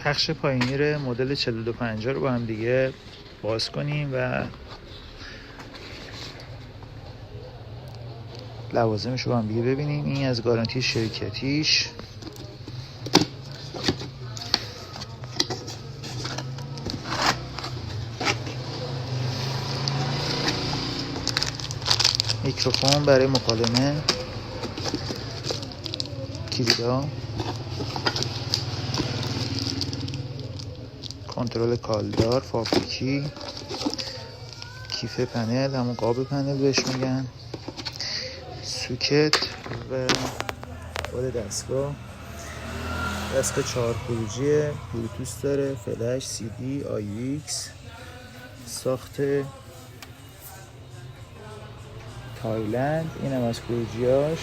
بخش پایینی مدل 4250 رو با هم دیگه باز کنیم و لوازمش رو با هم دیگه ببینیم. این از گارانتی شرکتیش. میکروفون برای مکالمه، کلیدا، کنترل کالدار فابریکی، کیف پنل، همون قاب پنل بهش میگن، سوکت و خود دستگاه 4 خروجیه، بلوتوث داره، فلش، سی دی، IUX، ساخت تایلند. اینم از خروجیاش.